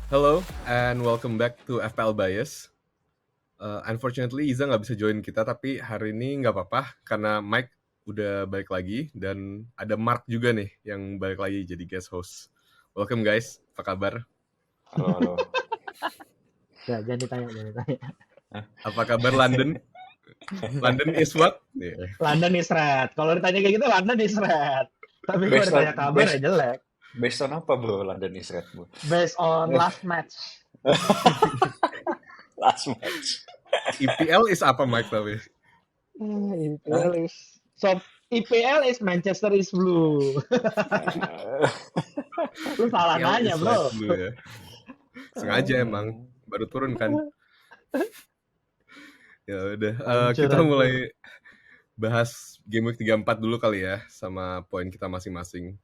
Hello and welcome back to FPL Bias. Unfortunately Iza nggak bisa join kita, tapi hari ini nggak apa-apa karena Mike udah balik lagi dan ada Mark juga nih yang balik lagi jadi guest host. Welcome guys, apa kabar? Halo, halo. Ya, jangan ditanya. Apa kabar London? London is what? Yeah. London is red. Kalau ditanya kayak gitu, London is red. Tapi kalau Based ditanya on kabar ya based, jelek. based on apa bro London is red bro? Based on last match. Last match. EPL is apa Mike tapi? EPL is EPL is Manchester is blue. Lu salah EPL nanya, is bro. light blue ya. Sengaja emang, baru turun kan. Ya udah, kita mulai bahas game week 34 dulu kali ya sama poin kita masing-masing.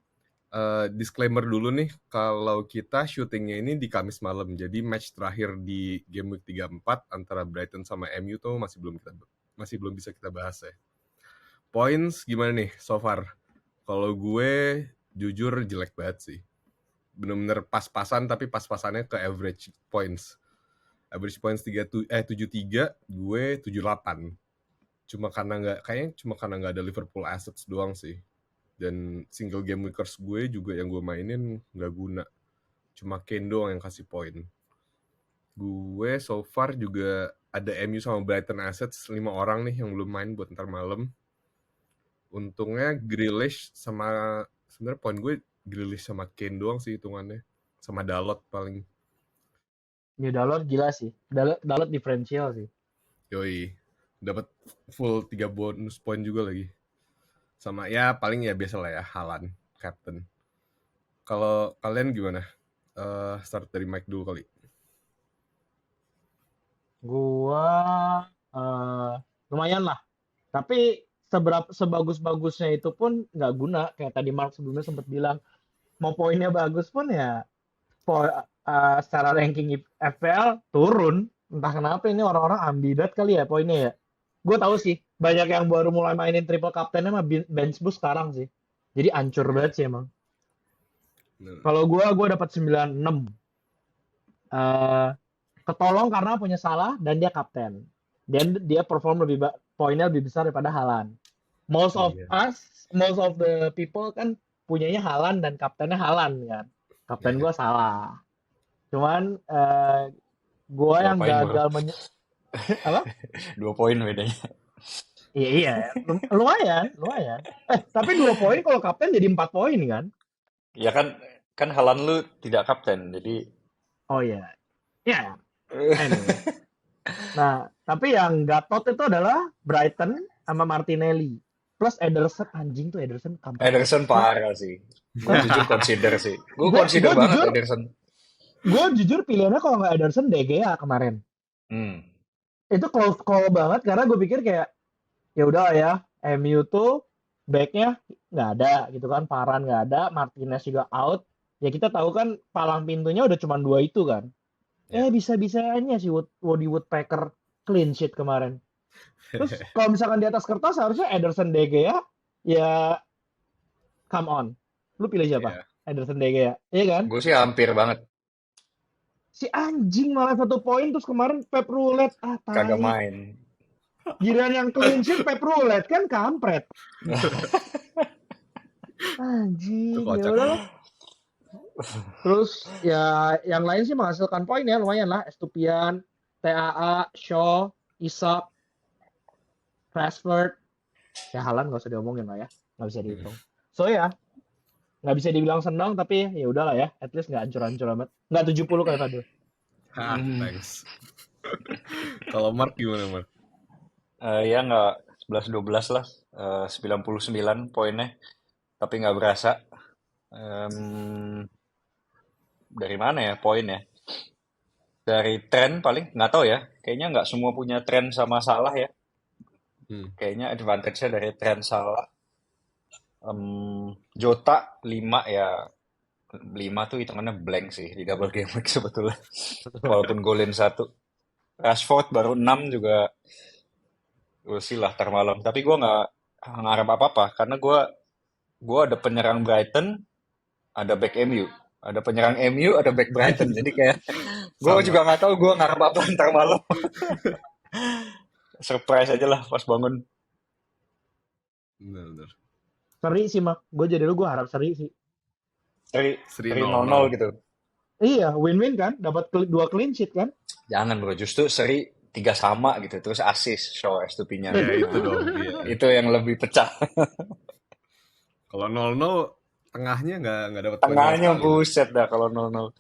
Disclaimer dulu nih, kalau kita syutingnya ini di Kamis malam, jadi match terakhir di game week 34 antara Brighton sama MU tuh masih belum bisa kita bahas ya. Points gimana nih so far? Kalau gue jujur jelek banget sih. Bener-bener pas-pasan, tapi pas-pasannya ke average points. Average points 73, gue 78. Cuma karena nggak ada Liverpool assets doang sih. Dan single game weekers gue juga yang gue mainin nggak guna. Cuma Kane doang yang kasih poin. Gue so far juga ada MU sama Brighton assets 5 orang nih yang belum main buat ntar malam. Untungnya Grealish sama, sebenarnya poin gue Grealish sama Kane doang sih hitungannya. Sama Dalot paling. Ya, Dalot gila sih. Dalot diferensial sih. Yoi, dapat full 3 bonus poin juga lagi. Sama ya paling ya biasa lah ya, Haaland, captain. Kalau kalian gimana? Start dari Mike dulu kali. Gua lumayan lah. Tapi sebagus-bagusnya itu pun nggak guna. Kayak tadi Mark sebelumnya sempat bilang, mau poinnya bagus pun ya secara ranking FPL turun. Entah kenapa ini orang-orang ambidat kali ya poinnya ya. Gue tahu sih, banyak yang baru mulai mainin triple captain sama bench boost sekarang sih. Jadi ancur banget sih emang. Kalau gue dapat 96. Ketolong karena punya salah dan dia kapten. Dan dia perform poinnya lebih besar daripada Haaland. Most of the people kan punyanya Haaland dan kaptennya Haaland kan. Kapten gue salah. Cuman gue yang gagal apa? 2 poin bedanya. Iya, lumayan. Tapi 2 poin kalau kapten jadi 4 poin kan? Ya kan Haaland lu tidak kapten, jadi Oh iya. Ya. Anyway. Nah, tapi yang gatot itu adalah Brighton sama Martinelli. Plus Ederson, anjing tuh Ederson kampret. Ederson parah sih. Gue jujur consider sih. Gue consider Gua banget jujur, Ederson. gue jujur pilihannya kalau nggak Ederson De Gea kemarin. Itu close call banget karena gue pikir kayak ya udah ya, MU tuh backnya nggak ada gitu kan, Varane nggak ada, Martinez juga out. Ya kita tahu kan palang pintunya udah cuma 2 itu kan. Bisa-bisanya si Woody Woodpecker clean sheet kemarin. Terus kalau misalkan di atas kertas harusnya Ederson De Gea, ya come on. Lu pilih siapa? Ederson De Gea, iya kan? Gue sih hampir banget. Si anjing malah 1 poin, terus kemarin Pep Roulette. Kagak Tai. main. Giliran yang clean sheet Pep Roulette kan kampret. Anjing, ya udahlah. Terus ya yang lain sih menghasilkan poin ya lumayan lah. Estupian, TAA, Shaw, Isak, Rashford. Ya Haaland nggak usah diomongin lah ya, nggak bisa dihitung. So ya, nggak bisa dibilang senang tapi ya udahlah ya, at least nggak hancur-hancur amat. Nggak 70 kayak Fadil. Thanks. Kalau Mark gimana Mark? Ya nggak 11-12 lah. 99 poinnya. Tapi nggak berasa. Dari mana ya poinnya? Dari tren paling nggak tahu ya. Kayaknya nggak semua punya tren sama Salah ya. Kayaknya advantage-nya dari tren Salah. Jota 5 ya. 5 tuh hitungannya blank sih di double game week sebetulnya. Walaupun golin 1. Rashford baru 6 juga. We'll see lah ntar malam. Tapi gue nggak ngarep apa-apa karena gue ada penyerang Brighton, ada back MU. Ada penyerang MU, ada back Brighton. Jadi kayak gue juga nggak tahu gue ngarep apa ntar malam. Surprise aja lah pas bangun. Bener. Seri sih, Mak. Gue jadi gue harap seri sih. Seri 0-0 gitu. Iya, win-win kan? Dapat 2 clean sheet kan? Jangan bro, justru seri 3 sama gitu. Terus assist, show STP-nya. Ya itu dong. Iya. Itu yang lebih pecah. Kalau 0-0 tengahnya nggak dapat poin. Tengahnya buset dah kalau 0-0.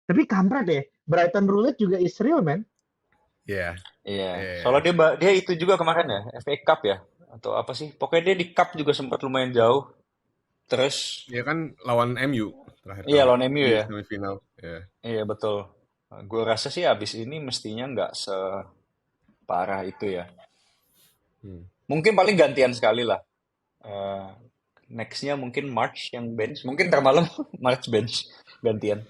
Tapi kampret deh, Brighton Roulette juga is real, man. Iya. Soalnya dia itu juga kemarin ya, FA Cup ya, atau apa sih? Pokoknya dia di Cup juga sempat lumayan jauh. Terus ya kan lawan MU terakhir. Iya, lawan MU ya. Semifinal. Iya betul. Gue rasa sih abis ini mestinya nggak separah itu ya. Mungkin paling gantian sekali lah. Nextnya mungkin March yang bench. Mungkin ntar malam March bench gantian.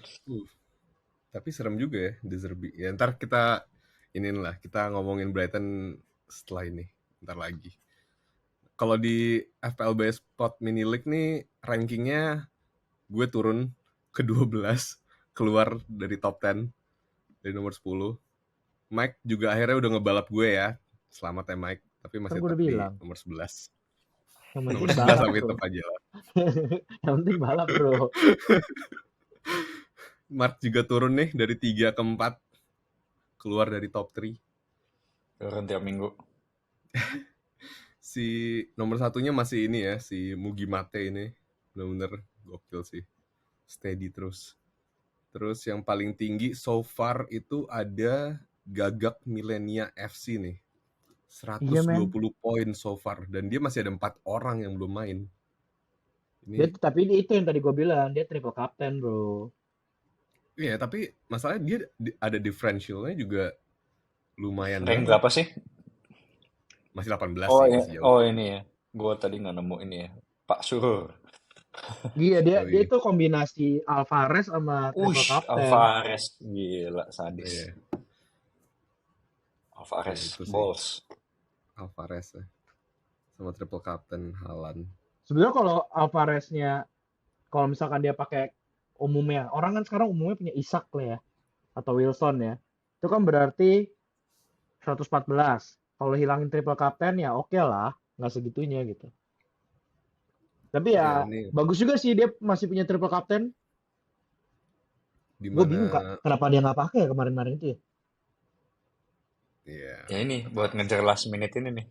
Tapi serem juga ya De Zerbi. Ya ntar kita kita ngomongin Brighton setelah ini. Ntar lagi. Kalau di FPLB Spot Mini League nih rankingnya gue turun ke 12, keluar dari top 10 dari nomor 10. Mike juga akhirnya udah ngebalap gue ya. Selamat ya Mike, tapi masih tetap di nomor 11. Nomor 11 tapi tetap aja lah. Yang penting balap, bro. Mark juga turun nih dari 3 ke 4. Keluar dari top 3. Turun tiap minggu. Si nomor satunya masih ini ya, si Mugi Mate ini. Bener-bener gokil sih. Steady terus. Terus yang paling tinggi so far itu ada Gagak Milenia FC nih. 120 poin so far. Dan dia masih ada 4 orang yang belum main. Tapi itu yang tadi gue bilang, dia triple captain, bro. Iya, tapi masalahnya dia ada differentialnya juga lumayan. Rank berapa sih? Masih 18 sih. Masih jauh. Oh ini ya. Gue tadi nggak nemu ini ya. Pak Surur. Iya, dia itu kombinasi Alvarez sama triple captain. Alvarez. Gila, sadis. Iya. Alvarez, balls. Alvarez ya. Sama triple captain Haaland. Sebenarnya kalau Alvareznya, kalau misalkan dia pakai umumnya, orang kan sekarang umumnya punya Isak lah ya, atau Wilson ya. Itu kan berarti 114. Kalau hilangin triple captain ya oke lah, nggak segitunya gitu. Tapi ya bagus juga sih dia masih punya triple captain. Gue bingung kenapa dia nggak pakai ya kemarin-kemarin itu ya. Iya. Ya ini buat ngejar last minute ini nih.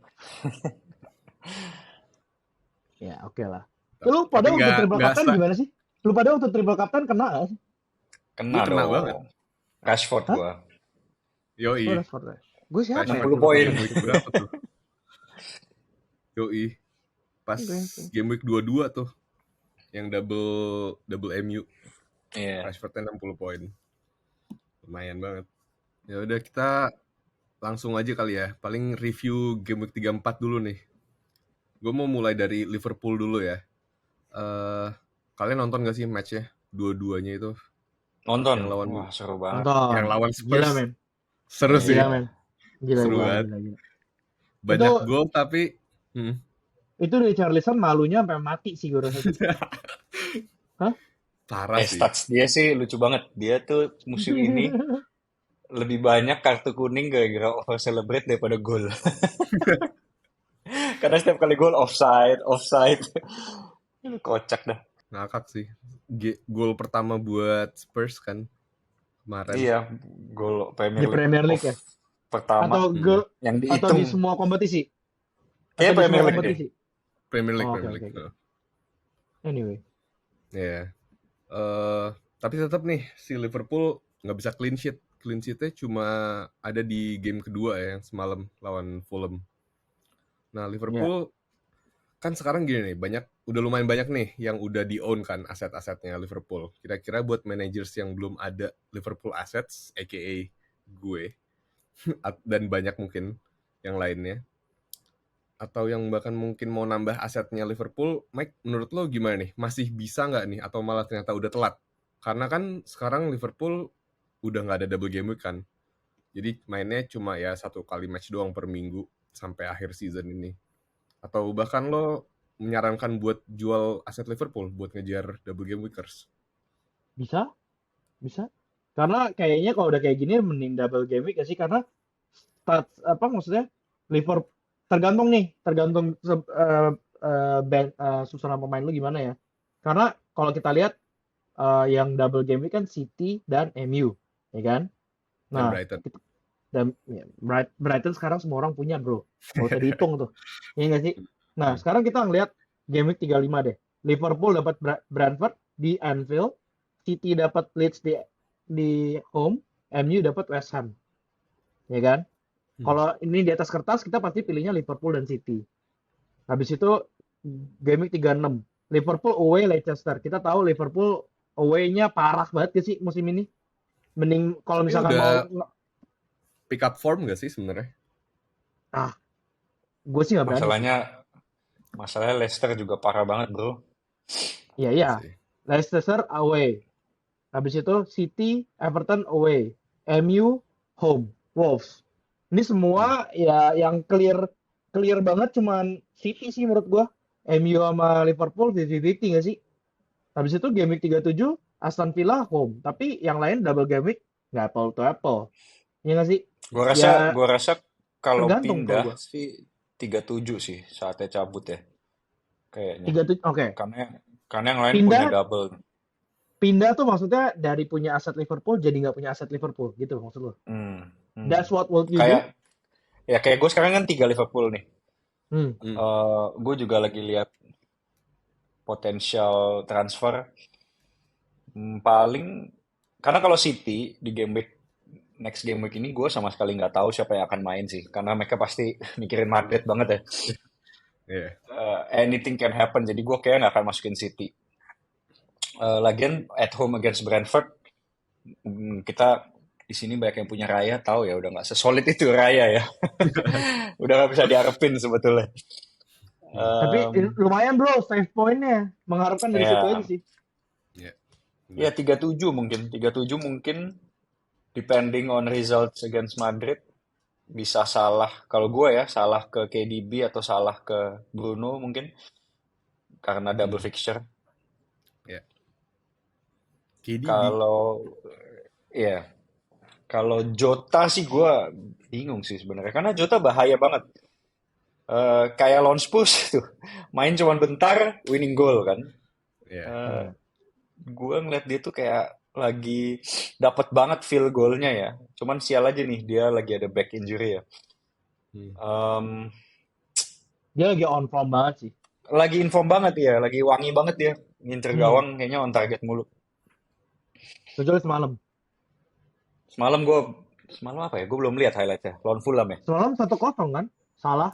Ya oke lah. Lu pada waktu triple captain gimana sih? Lu pada waktu triple captain kena gak sih? Kena banget. Rashford gua. Yoi. Gue siapa? 60 poin. Yoi. Pas game week 22 tuh. Yang double MU. Iya. Rashfordnya 60 poin. Lumayan banget. Ya udah kita langsung aja kali ya. Paling review game week 34 dulu nih. Gue mau mulai dari Liverpool dulu ya. Kalian nonton gak sih matchnya? Dua-duanya itu. Nonton. Wah, seru banget. Nonton. Yang lawan Spurs. Gila, men. Seru sih. Gila, men. Seru banget. Banyak gol tapi... Itu Richarlison malunya sampai mati sih gue rasa. Hah? Parah sih. Stats dia sih lucu banget. Dia tuh musim ini lebih banyak kartu kuning gara-gara over celebrate daripada gol. Karena setiap kali gol offside. Kocak dah. Ngakak sih. Gol pertama buat Spurs kan kemarin. Iya, gol Premier League ya. Pertama. Atau yang dihitung. Atau di semua kompetisi. Premier League. Premier League. Anyway. Ya. Yeah. Tapi tetap nih si Liverpool nggak bisa clean sheet. Clean sheetnya cuma ada di game kedua ya yang semalam lawan Fulham. Nah Liverpool kan sekarang gini nih, udah lumayan banyak nih yang udah di-own kan aset-asetnya Liverpool. Kira-kira buat managers yang belum ada Liverpool assets, aka gue, dan banyak mungkin yang lainnya, atau yang bahkan mungkin mau nambah asetnya Liverpool, Mike, menurut lo gimana nih? Masih bisa nggak nih? Atau malah ternyata udah telat? Karena kan sekarang Liverpool udah nggak ada double game week kan. Jadi mainnya cuma ya 1 kali match doang per minggu sampai akhir season ini. Atau bahkan lo menyarankan buat jual aset Liverpool buat ngejar double game weekers? Bisa, bisa. Karena kayaknya kalau udah kayak gini mending double game week ya sih, karena apa maksudnya Liverpool tergantung susunan pemain lu gimana ya. Karena kalau kita lihat yang double game week kan City dan MU, ya kan? Dan Nah, Brighton. ya, Brighton sekarang semua orang punya, bro. Gak usah dihitung tuh. Iya nggak sih? Nah, sekarang kita ngeliat game week 35 deh. Liverpool dapat Brentford di Anfield, City dapat Leeds di home, MU dapat West Ham. Ya kan? Kalau ini di atas kertas kita pasti pilihnya Liverpool dan City. Habis itu game week 36. Liverpool away Leicester. Kita tahu Liverpool away-nya parah banget sih musim ini. Mending kalau misalkan mau pick up form gak sih sebenarnya? Gue sih nggak berani. Masalahnya Leicester juga parah banget, bro. Iya. Leicester away. Habis itu City, Everton away. MU home. Wolves. Ini semua ya yang clear banget cuman City sih menurut gue. MU sama Liverpool 50-50 nggak sih? Habis itu game week 37 Aston Villa home. Tapi yang lain double game week nggak apple to apple. Iya nggak sih? Gua rasa kalau tergantung pindah sih 37 sih saatnya cabut ya. Kayaknya. 37, oke. Karena yang lain punya double. Pindah tuh maksudnya dari punya aset Liverpool jadi nggak punya aset Liverpool gitu maksud lo? That's what would you do? Ya kayak gue sekarang kan 3 Liverpool nih. Gue juga lagi lihat potensial transfer. Paling karena kalau City di next game week ini gue sama sekali nggak tahu siapa yang akan main sih, karena mereka pasti mikirin Madrid banget ya. Anything can happen, jadi gue kayak nggak akan masukin City. Lagian at home against Brentford, kita di sini banyak yang punya Raya, tahu ya udah nggak sesolid itu Raya ya. Udah nggak bisa diharapin sebetulnya. Tapi lumayan bro, save point-nya. Mengharapkan dari situ aja sih. Ya 37 mungkin. Depending on results against Madrid. Bisa salah. Kalau gue ya, salah ke KDB atau salah ke Bruno mungkin. Karena double fixture. Kalau Jota sih gue bingung sih sebenarnya. Karena Jota bahaya banget. Kayak lawan Spurs tuh, main cuma bentar winning goal kan. Gue ngeliat dia tuh kayak lagi dapat banget feel goalnya ya, cuman sial aja nih dia lagi ada back injury ya. Dia lagi on form banget sih, lagi inform banget ya, lagi wangi banget dia ngincer gawang, kayaknya on target mulu. Kecuali semalam apa ya, gue belum lihat highlightnya lawan Fulham ya. Semalam 1-0 kan, salah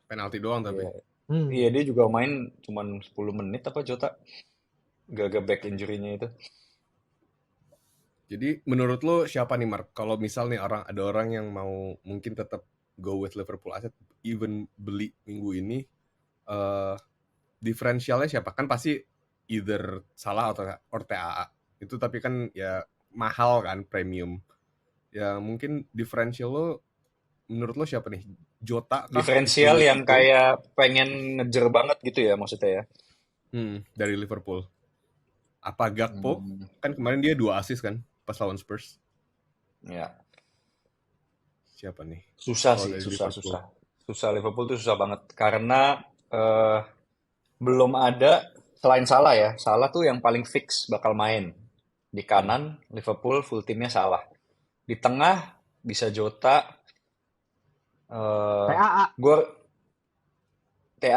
penalti doang tapi. Iya, dia juga main cuman 10 menit apa Jota, gak back injury-nya itu. Jadi menurut lo siapa nih Mark, kalau misal nih ada orang yang mau mungkin tetap go with Liverpool asset, even beli minggu ini, diferensialnya siapa? Kan pasti either Salah atau TAA itu, tapi kan ya mahal kan, premium ya. Mungkin diferensial lo menurut lo siapa nih? Jota kah? Diferensial yang kayak pengen ngejer banget gitu ya maksudnya ya? Dari Liverpool. Apa Gakpo? Kan kemarin dia 2 assist kan pas lawan Spurs. Ya. Siapa nih? Susah sih, susah. Liverpool tuh susah banget karena belum ada selain Salah ya. Salah tuh yang paling fix bakal main. Di kanan Liverpool full timnya Salah. Di tengah bisa Jota. TA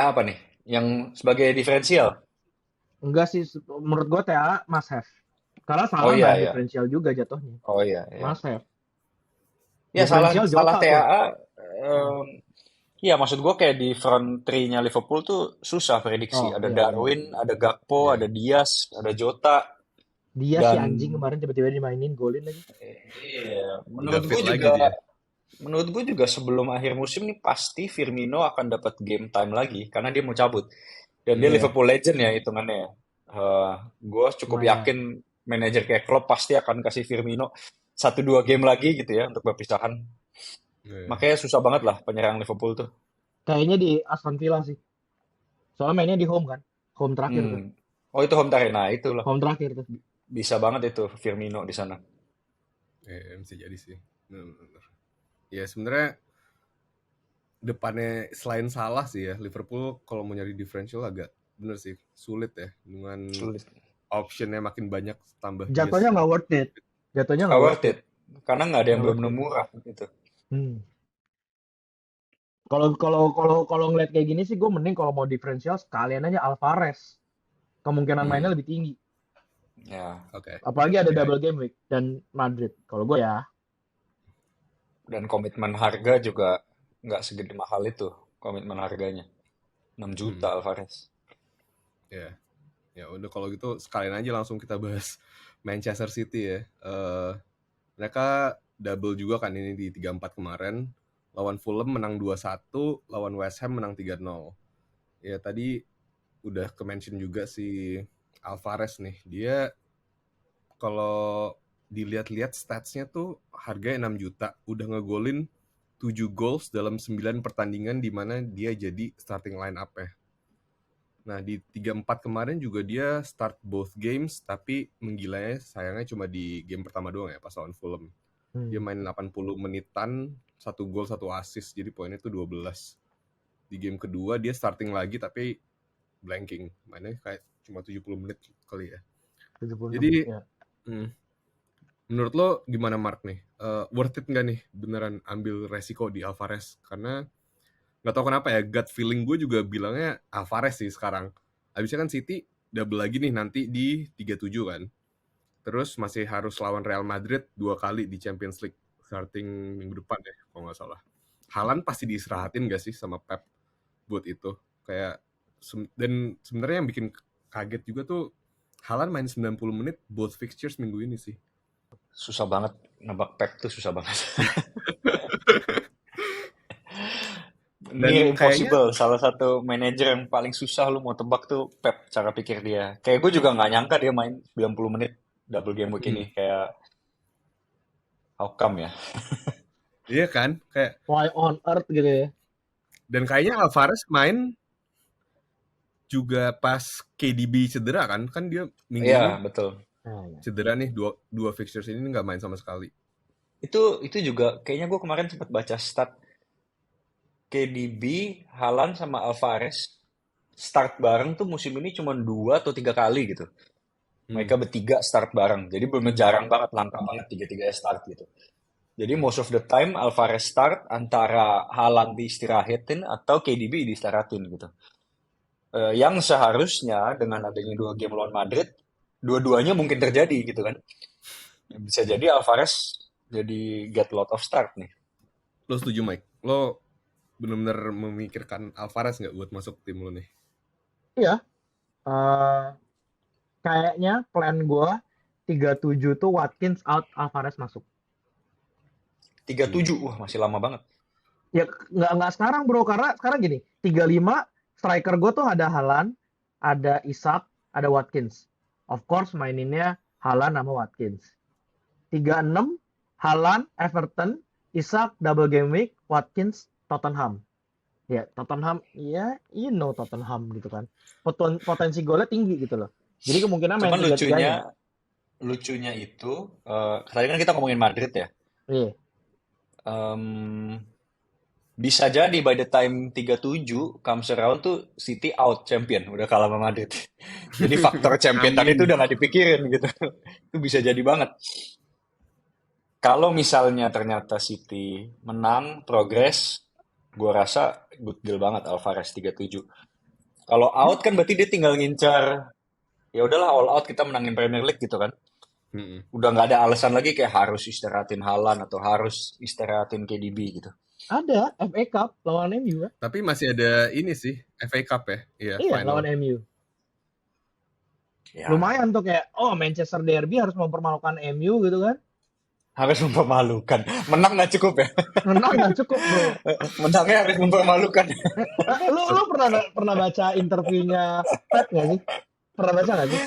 apa nih? Yang sebagai diferensial? Enggak sih, menurut gue TA must have. Karena Salah nggak diferensial juga jatuhnya. Oh iya. Must have. Ya salah TAA. Iya, maksud gue kayak di front three-nya Liverpool tuh susah prediksi. Ada Darwin, ada Gakpo, ada Diaz, ada Jota. Dia si anjing kemarin tiba-tiba dimainin, golin lagi. Iya, menurut gue juga sebelum akhir musim nih pasti Firmino akan dapat game time lagi karena dia mau cabut. Dan dia Liverpool legend ya hitungannya. Gue cukup yakin manajer kayak Klopp pasti akan kasih Firmino 1-2 game lagi gitu ya untuk perpisahan. Makanya susah banget lah penyerang Liverpool tuh. Kayaknya di Aston Villa sih. Soalnya mainnya di home kan. Home terakhir tuh. Oh itu home terakhir. Nah itulah. Home terakhir tuh. Bisa banget itu Firmino di sana. Bisa jadi sih. Bener. Ya sebenarnya depannya selain Salah sih ya, Liverpool kalau mau nyari differential agak bener sih sulit ya dengan optionnya makin banyak tambah. Jatuhnya nggak worth it. Jatuhnya nggak worth it. Karena nggak ada yang benar-benar murah gitu. Kalau ngeliat kayak gini sih gue mending kalau mau differential sekalian aja Alvarez. Kemungkinan mainnya lebih tinggi. Ya. Oke. Apalagi ada double game week dan Madrid. Kalau gue ya. Dan komitmen harga juga nggak segede mahal itu komitmen harganya 6 juta Alvarez. Ya udah kalau gitu sekalian aja langsung kita bahas Manchester City ya. Mereka double juga kan ini di 3-4 kemarin. Lawan Fulham menang 2-1, lawan West Ham menang 3-0. Ya tadi udah ke-mention juga si Alvarez nih. Dia kalau dilihat-lihat statsnya tuh harganya 6 juta. Udah ngegolin 7 goals dalam 9 pertandingan di mana dia jadi starting line up ya. Nah di 3-4 kemarin juga dia start both games, tapi menggilanya sayangnya cuma di game pertama doang ya pas lawan Fulham. Dia main 80 menitan, 1 gol 1 assist, jadi poinnya tuh 12. Di game kedua dia starting lagi tapi blanking, mainnya kayak cuma 70 menit kali ya. 70 jadi ya. Menurut lo gimana Mark nih? Worth it nggak nih beneran ambil resiko di Alvarez? Karena nggak tahu kenapa ya, gut feeling gue juga bilangnya Alvarez sih sekarang. Abisnya kan City double lagi nih nanti di 37 kan. Terus masih harus lawan Real Madrid 2 kali di Champions League starting minggu depan ya kalau nggak salah. Haaland pasti diistirahatin nggak sih sama Pep buat itu? Kayak dan sebenarnya yang bikin kaget juga tuh Haaland main 90 menit both fixtures minggu ini sih. Susah banget nebak Pep tuh, susah banget. Near impossible. Salah satu manajer yang paling susah lu mau tebak tuh Pep, cara pikir dia. Kayak gue juga nggak nyangka dia main 90 menit double game week ini. Kayak how come ya? Iya kan? Kayak why on earth gitu ya. Dan kayaknya Alvarez main juga pas KDB cedera kan dia minggu ini betul. Cedera nih dua fixtures ini nggak main sama sekali. Itu juga kayaknya gue kemarin sempat baca stat KDB, Haaland sama Alvarez start bareng tuh musim ini cuma 2 atau 3 kali gitu. Mereka bertiga start bareng, jadi bener jarang banget, langka banget tiga-tiganya start gitu. Jadi most of the time Alvarez start antara Haaland diistirahatin atau KDB diistirahatin gitu. Yang seharusnya dengan adanya 2 game lawan Madrid, dua-duanya mungkin terjadi gitu kan. Bisa jadi Alvarez jadi get lot of start nih. Lo setuju Mike? Lo benar-benar memikirkan Alvarez nggak buat masuk tim lo nih? Iya. Kayaknya plan gue 37 tuh Watkins out, Alvarez masuk. 37, wah masih lama banget. Ya nggak sekarang bro, karena sekarang gini, 35 striker gue tuh ada Haaland, ada Isak, ada Watkins. Of course maininnya Haaland sama Watkins. 36 Haaland, Everton, Isak double game week, Watkins, Tottenham. Ya Tottenham, ya Tottenham gitu kan. Potensi golnya tinggi gitu loh. Jadi kemungkinan main cuman lucunya itu, tadi kan kita ngomongin Madrid ya. Iya. Bisa jadi by the time 37 comes around tuh City out champion, udah kalah sama Madrid. Jadi faktor champion tadi itu udah gak dipikirin gitu. Itu bisa jadi banget. Kalau misalnya ternyata City menang, progress, gue rasa good deal banget Alvarez 37. Kalau out kan berarti dia tinggal ngincar, ya udahlah all out kita menangin Premier League gitu kan. Udah nggak ada alasan lagi kayak harus istirahatin Haaland atau harus istirahatin KDB gitu. Ada FA Cup lawan MU kan? Tapi masih ada ini sih FA Cup ya. Iya final. lawan MU. Ya. Lumayan tuh kayak Manchester Derby harus mempermalukan MU gitu kan? Harus mempermalukan. Menang nggak cukup ya? Menang nggak cukup bro. Menangnya harus mempermalukan. Lu pernah baca interviewnya Pep nggak sih? Pernah baca nggak sih?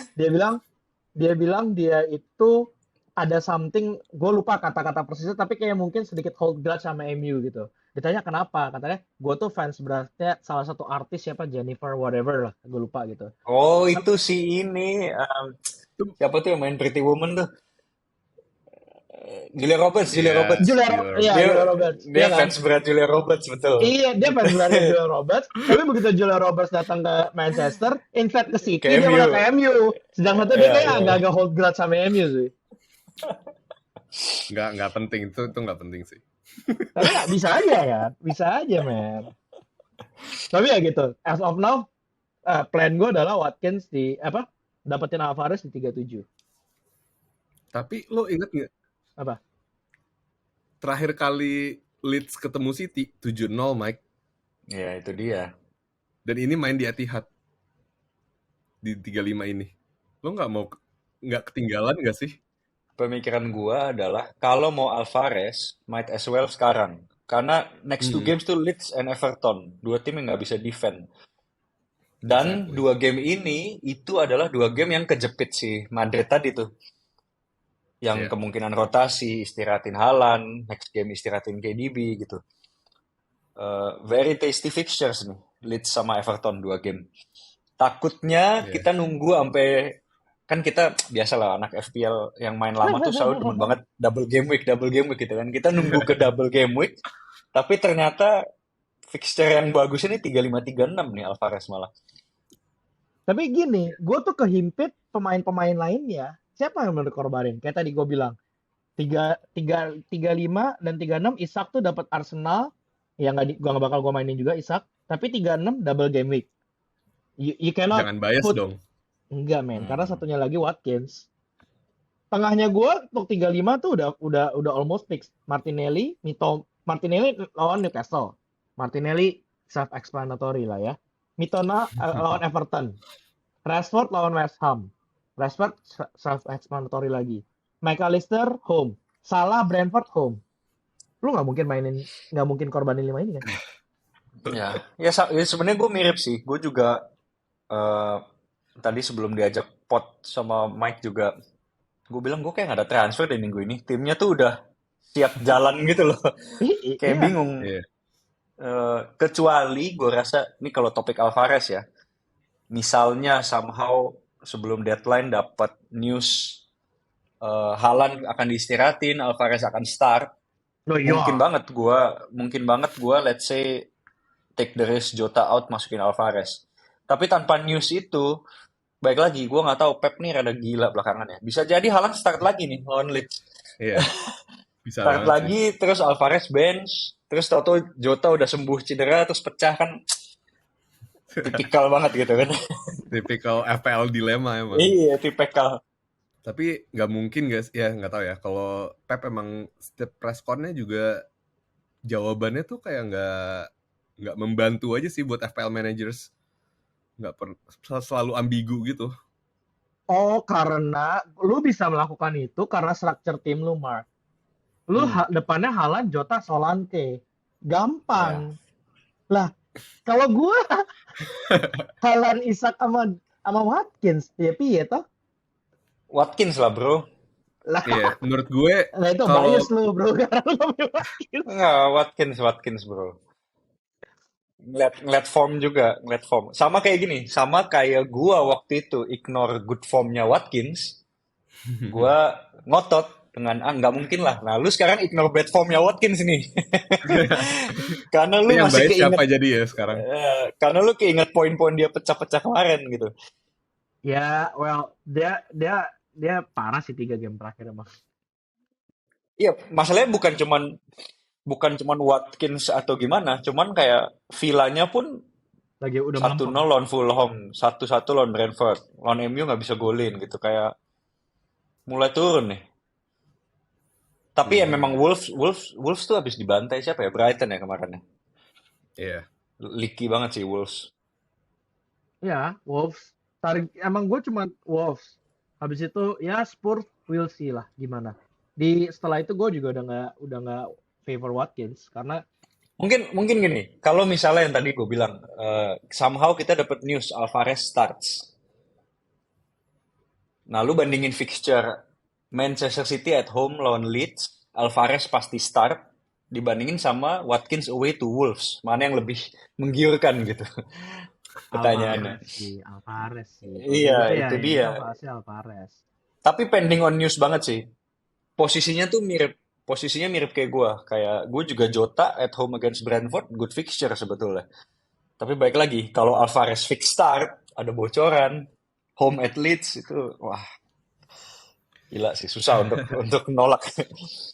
Dia bilang dia itu ada something, gue lupa kata-kata persisnya, tapi kayak mungkin sedikit hold grudge sama MU gitu. Ditanya kenapa, katanya gue tuh fans beratnya salah satu artis siapa, Jennifer whatever lah, gue lupa gitu. Oh, itu si ini. Siapa tuh yang main Pretty Woman tuh? Julia Roberts, Julia Iya, Roberts. Julia Roberts, Dia iya kan? fans berat Julia Roberts, betul. Iya, dia fans beratnya Julia Roberts. Tapi begitu Julia Roberts datang ke Manchester, invite ke City, Ke dia MU. malah ke MU. Sedangkan tuh dia Iya, kayak iya. agak-agak hold grudge sama MU sih. nggak penting itu nggak penting sih. Tapi nggak bisa aja ya, bisa aja men. Tapi ya gitu, as of now, plan gue adalah Watkins dapetin Alvarez di 37. Tapi lo inget nggak? Apa? Terakhir kali Leeds ketemu City 7-0, Mike. Ya, itu dia. Dan ini main di Etihad di 35 ini. Lo nggak ketinggalan nggak sih? Pemikiran gua adalah kalau mau Alvarez, might as well sekarang. Karena next two games tuh Leeds and Everton, dua tim yang nggak bisa defend. Dan Exactly. dua game ini itu adalah dua game yang kejepit si Madrid tadi tuh. Yang kemungkinan rotasi, istirahatin Haaland, next game istirahatin KDB gitu. Very tasty fixtures nih, Leeds sama Everton dua game. Takutnya kita nunggu sampai, kan kita biasalah anak FPL yang main lama tuh selalu demen banget double game week gitu kan. Kita nunggu ke double game week, tapi ternyata fixture yang bagus ini 35-36 nih Alvarez malah. Tapi gini, gue tuh kehimpit pemain-pemain lainnya. Siapa yang mau dikorbanin? Kayak tadi gue bilang, 35 dan 36 Isak tuh dapat Arsenal. Ya gue nggak bakal gue mainin juga Isak. Tapi 36 double game week. You cannot Jangan bias dong. Enggak men, karena satunya lagi Watkins. Tengahnya gue untuk 35 tuh udah almost fix. Martinelli lawan Newcastle. Martinelli self-explanatory lah ya. Mitoma lawan Everton. Rashford lawan West Ham. Rashford self-explanatory lagi. McAllister home. Salah Brentford home. Lu nggak mungkin korbanin 5 ini kan? Ya sebenarnya gue mirip sih. Gue juga tadi sebelum diajak pot sama Mike juga, gue bilang gue kayak gak ada transfer di minggu ini. Timnya tuh udah siap jalan gitu loh. Kayak bingung. Kecuali gue rasa, ini kalau topik Alvarez ya, misalnya somehow sebelum deadline dapat news Haaland akan diistirahatin, Alvarez akan start. Mungkin banget gue let's say take the risk, Jota out, masukin Alvarez. Tapi tanpa news itu, baik lagi, gue nggak tahu Pep nih rada gila belakangan ya. Bisa jadi Haaland start lagi nih lawan Leeds. Iya. Bisa start lagi, sih. Terus Alvarez bench, terus tau Jota udah sembuh cedera, terus pecah kan. Tipikal banget gitu kan. Tipikal FPL dilema emang. Iya, tipikal. Tapi nggak mungkin guys, ya nggak tahu ya. Kalau Pep emang setiap press con-nya juga jawabannya tuh kayak nggak membantu aja sih buat FPL managers. Selalu ambigu gitu. Oh, karena lu bisa melakukan itu karena structure tim lu, Mark. Lu depannya Haaland, Jota, Solanke. Gampang. Lah, kalau gue Haaland, Isak sama Watkins, ya piye toh? Watkins lah, bro. Iya, menurut gue nah itu bias lu, bro. Karena lu ngomongin Watkins. Enggak, Watkins, bro. Ngeliat form juga, sama kayak gua waktu itu ignore good formnya Watkins, gua ngotot dengan nggak mungkin lah. Nah, lu sekarang ignore bad formnya Watkins nih. Karena lu yang masih keinget siapa jadi ya sekarang. Karena lu keinget poin-poin dia pecah-pecah kemarin gitu. Ya, well, dia parah sih 3 game terakhir emang. Iya, masalahnya bukan cuman Watkins atau gimana, cuman kayak Villa-nya pun lagi udah 1-0 lawan Fulham, 1-1 lawan Brentford, lawan MU nggak bisa golin gitu, kayak mulai turun nih. Tapi ya memang Wolves tuh habis dibantai siapa ya, Brighton ya kemarin ya. Iya. Leaky banget sih Wolves. Ya, Wolves. Emang gue cuma Wolves. Habis itu ya Spurs, we'll see lah gimana. Setelah itu gue juga udah nggak favor Watkins karena mungkin gini, kalau misalnya yang tadi gue bilang somehow kita dapat news Alvarez starts, nah lu bandingin fixture Manchester City at home lawan Leeds, Alvarez pasti start dibandingin sama Watkins away to Wolves. Mana yang lebih menggiurkan gitu pertanyaannya. Alvarez sih. Iya, Gitu ya, itu ya dia. kita bahasnya Alvarez. Tapi pending on news banget sih. Posisinya mirip kayak gue. Kayak gue juga Jota at home against Brentford, good fixture sebetulnya. Tapi baik lagi, kalau Alvarez fix start, ada bocoran, home at Leeds itu, wah, gila sih, susah untuk nolak.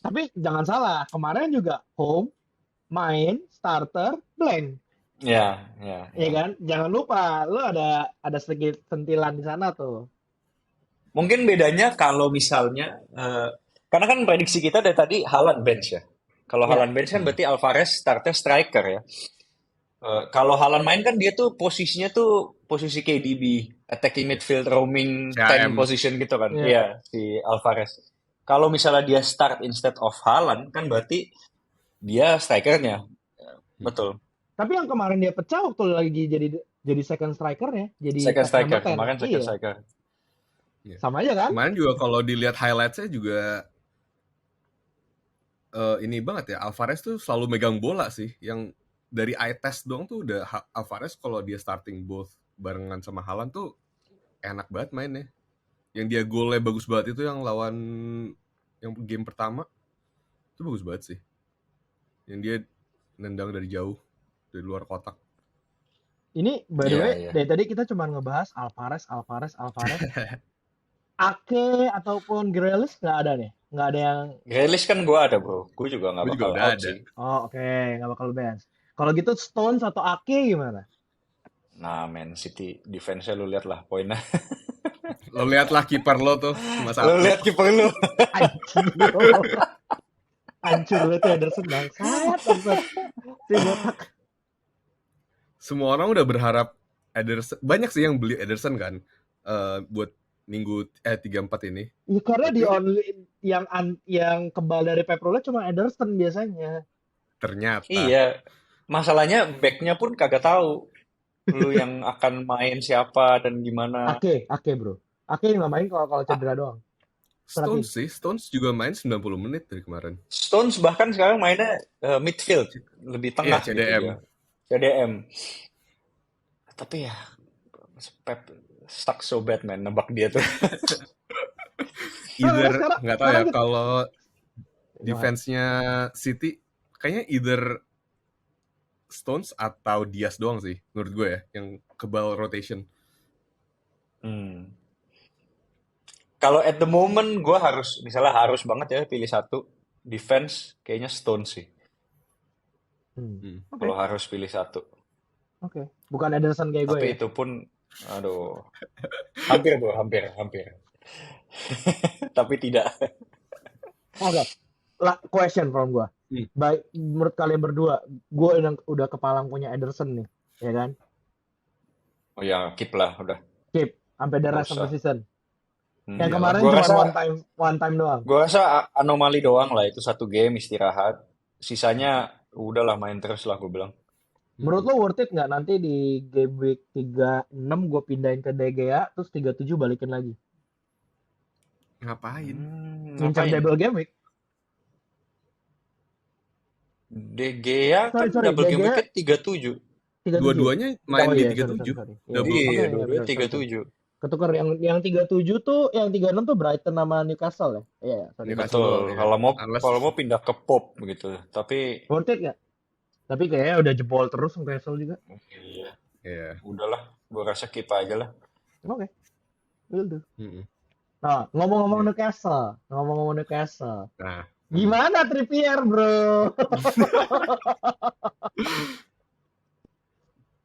Tapi jangan salah, kemarin juga home, main, starter, blank. Ya. Ya kan? Jangan lupa, lu ada sedikit sentilan di sana tuh. Mungkin bedanya kalau misalnya, karena kan prediksi kita dari tadi Haaland bench ya. Kalau Ya. Haaland bench kan berarti Alvarez startnya striker ya. Kalau Haaland main kan dia tuh posisinya tuh posisi KDB, attacking midfield, roaming 10 CAM. position gitu kan. Iya. Iya, si Alvarez. Kalau misalnya dia start instead of Haaland kan berarti dia strikernya. Betul. Tapi yang kemarin dia pecah waktu lagi jadi second striker ya, jadi Second number striker, 10. kemarin second Iya. striker. Sama aja kan? Kemarin juga kalau dilihat highlightsnya juga ini banget ya, Alvarez tuh selalu megang bola sih. Yang dari eye test doang tuh udah Alvarez kalau dia starting both barengan sama Haaland tuh enak banget mainnya. Yang dia golnya bagus banget itu yang lawan yang game pertama itu bagus banget sih. Yang dia nendang dari jauh, dari luar kotak. Ini by the Iya, way, iya. dari tadi kita cuma ngebahas Alvarez. Ake ataupun Grealish nggak ada nih? Nggak ada yang... Grealish kan gue ada bro, gue juga nggak Gue juga bakal udah out ada. sih. Oh oke, nggak bakal bench. Kalau gitu Stones atau Ake gimana? Nah, Man City defense-nya lu lihat lah poinnya. Lo liatlah kiper lo tuh cuma Lu satu. lihat kiper lu. Hancur lu tuh Ederson bangsat. Si botak. Semua orang udah berharap Ederson. Banyak sih yang beli Ederson kan buat minggu 3-4 ini. Ya, karena di only yang kebal dari Pep Rola cuma Ederson biasanya. Ternyata. Iya, masalahnya back-nya pun kagak tahu. Lu yang akan main siapa dan gimana. Ake bro. Ake nggak main kalau cedera doang. Stones juga main 90 menit dari kemarin. Stones bahkan sekarang mainnya midfield, lebih tengah. Iya, CDM. Gitu CDM. Tapi ya, Pep stuck so bad man, nebak dia tuh. Either, nggak tahu ya, kalau defense-nya City, kayaknya either Stones atau Diaz doang sih, menurut gue ya, yang kebal rotation. Kalau at the moment gue harus banget ya pilih satu defense, kayaknya Stones sih. Kalau harus pilih satu. Oke. Bukan Ederson kayak gue ya. Tapi itu pun, aduh, hampir bro, hampir. Tapi tidak. Oke. Question from gue. Baik, menurut kalian berdua, gue udah kepalang punya Ederson nih, ya kan? Oh ya, keep lah, udah. Keep sampai the rest of the season. Yang kemarin Gua cuma rasa, one time doang. Gue rasa anomali doang lah, itu satu game istirahat. Sisanya udahlah main terus lah gue bilang. Menurut lo worth it nggak nanti di game week 36 gue pindahin ke De Gea, terus 37 balikin lagi? Ngapain? Ngincar double game week. De Gea kan Sorry, double De game Gea week 37. Dua-duanya main di 37. Iya, dua-duanya 37. Ketukar yang 37 tuh, yang 36 tuh Brighton sama Newcastle ya? Iya, sorry. Betul. Ya. Kalau mau pindah ke Pop begitu. Tapi worth it nggak? Tapi kayaknya udah jebol terus Newcastle juga. Iya. Udahlah, gue rasa keep aja lah. Oke. Will do. Nah, ngomong-ngomong Newcastle. Nah, gimana Trippier, bro?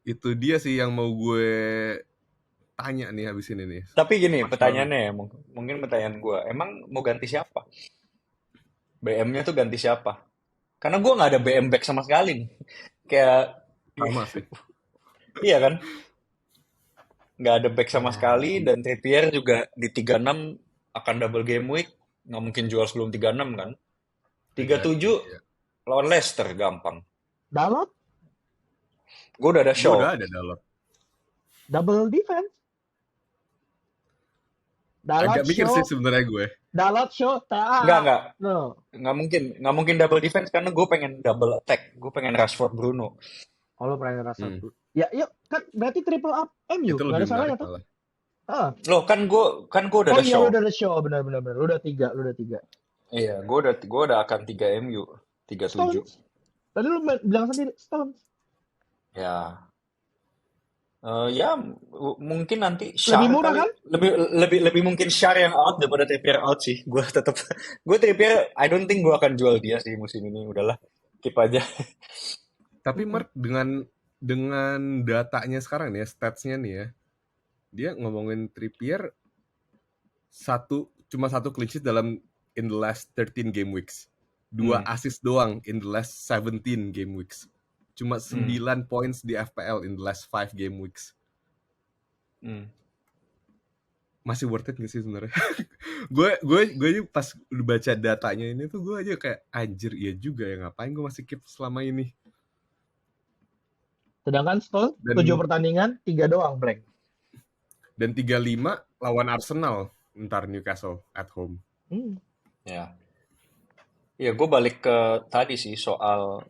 Itu dia sih yang mau gue tanya nih habis ini nih. Tapi gini, pertanyaannya ya, mungkin pertanyaan gue, emang mau ganti siapa? BM-nya tuh ganti siapa? Karena gue nggak ada BM back sama sekali nih. Kayak sama sih. Iya kan? Nggak ada back sama sekali, dan Trippier juga di 36 akan double game week, nggak mungkin jual sebelum 36 kan? 37 lawan Leicester gampang. Dalot? Gue udah ada show. Gue udah ada Dalot. Double defense? Dalot Agak mikir sih show, sebenarnya gue. Dalot show, Enggak. no. Nggak mungkin double defense karena gue pengen double attack. Gue pengen Rashford Bruno. Oh, lo pengen rasa Hmm. Ya, yuk kan berarti triple up MU, Itu nggak lebih ada salahnya menarik tuh. malah. Loh kan gue udah Oh ada iya, show. lu udah ada show, benar. Lu udah tiga. Iya, gue udah akan 3 MU, 37. Stones. Tadi lu bilang sendiri Stones. Ya. Ya mungkin nanti Lebih Shar murah kali kan? lebih mungkin Shar yang out daripada Trippier out sih. Gue tetap gue Trippier I don't think gue akan jual dia sih musim ini. Udahlah, keep aja. Tapi Mark dengan datanya sekarang nih ya, statsnya nih ya, dia ngomongin Trippier cuma satu clean sheet in the last 13 game weeks, 2 assist doang in the last 17 game weeks, cuma 9 points di FPL in the last 5 game weeks. Masih worth it gak sih sebenarnya? gue pas baca datanya ini tuh gue aja kayak anjir, iya juga ya, ngapain gue masih keep selama ini. Sedangkan Stones 7 pertandingan 3 doang blank. Dan 35 lawan Arsenal, ntar Newcastle at home. Ya, gue balik ke tadi sih soal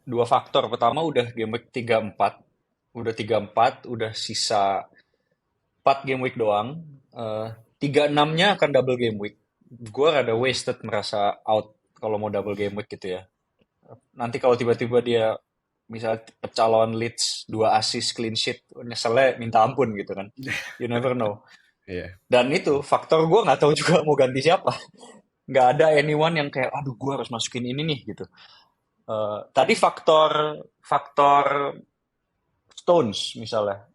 2 faktor. Pertama udah game week 34, udah sisa 4 game week doang. 3-6-nya akan double game week. Gue rada wasted merasa out kalau mau double game week gitu ya. Nanti kalau tiba-tiba dia misalnya pecah lawan Leeds 2 assist clean sheet, nyeselnya minta ampun gitu kan. You never know. Yeah. Dan itu faktor gue nggak tahu juga mau ganti siapa. Nggak ada anyone yang kayak aduh gue harus masukin ini nih gitu. Tadi faktor Stones misalnya.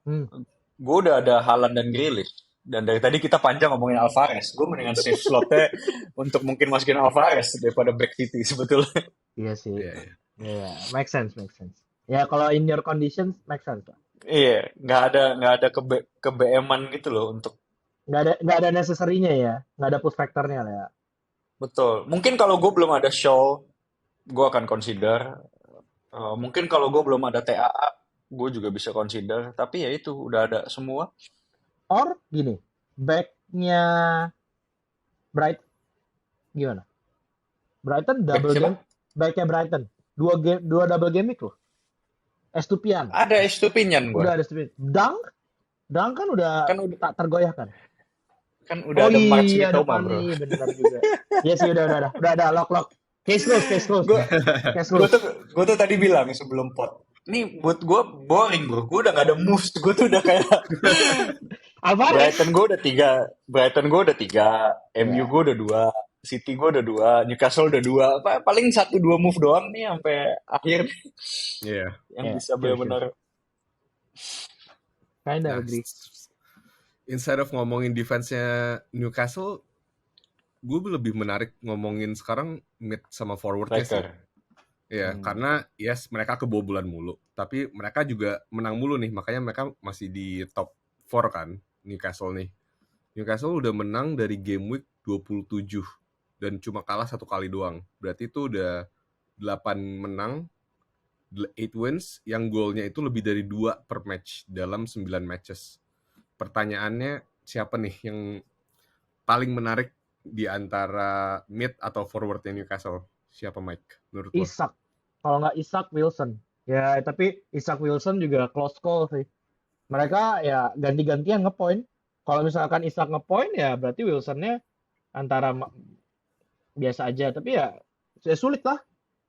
Gue udah ada Haaland dan Grealish. Dan dari tadi kita panjang ngomongin Alvarez. Gue mendingan save slotnya untuk mungkin masukin Alvarez daripada back City sebetulnya. Iya sih. Iya, make sense. Ya kalau in your conditions make sense lah. Iya, nggak ada ke BM-an gitu loh untuk. Nggak ada necessary-nya ya, nggak ada push factor-nya lah ya. Betul. Mungkin kalau gue belum ada show, gue akan consider. Mungkin kalau gue belum ada TAA, gue juga bisa consider. Tapi ya itu udah ada semua. Or gini, back-nya gimana? Brighton double game, back-nya Brighton dua double game week loh. Estupian. Ada Estupian gue. Udah ada Estupian. Dang kan udah tak tergoyahkan. Kan udah ada March Mitoma bro. Iya benar juga. Iya sih udah ada lock. Case close. Gue tuh tadi bilang sebelum pot. Ini buat gue boring bro. Gue udah gak ada moves. Gue tuh udah kayak Brighton gue udah 3, MU gue udah 2, City gue udah 2, Newcastle udah 2. Paling 1-2 move doang nih sampai akhir. Yang bisa benar-benar. Kinda agree. Instead of ngomongin defense-nya Newcastle, gue lebih menarik ngomongin sekarang mid sama forward-nya sih. Ya, karena mereka kebobolan mulu, tapi mereka juga menang mulu nih, makanya mereka masih di top 4 kan, Newcastle nih. Newcastle udah menang dari game week 27 dan cuma kalah 1 kali doang. Berarti itu udah 8 menang, 8 wins, yang golnya itu lebih dari 2 per match dalam 9 matches. Pertanyaannya, siapa nih yang paling menarik di antara mid atau forwardnya Newcastle? Siapa Mike? Menurut lo? Isak. Kalau nggak Isak, Wilson. Ya, tapi Isak Wilson juga close call sih. Mereka ya ganti-gantian ngepoint. Kalau misalkan Isak ngepoint ya berarti Wilsonnya antara biasa aja. Tapi ya sulit lah.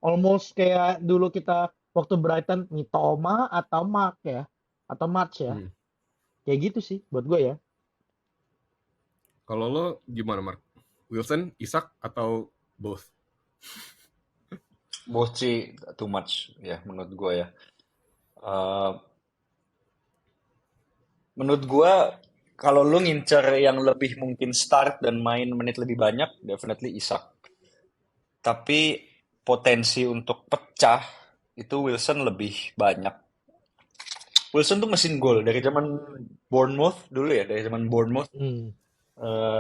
Almost kayak dulu kita waktu Brighton Mitoma atau Mark ya. Atau March ya. Kayak gitu sih buat gue ya. Kalau lo gimana Mark? Wilson, Isak atau both? Both sih too much ya menurut gue ya. Menurut gue kalau lu ngincer yang lebih mungkin start dan main menit lebih banyak, definitely Isak. Tapi potensi untuk pecah itu Wilson lebih banyak. Wilson tuh mesin gol dari zaman Bournemouth dulu ya, dari zaman Bournemouth.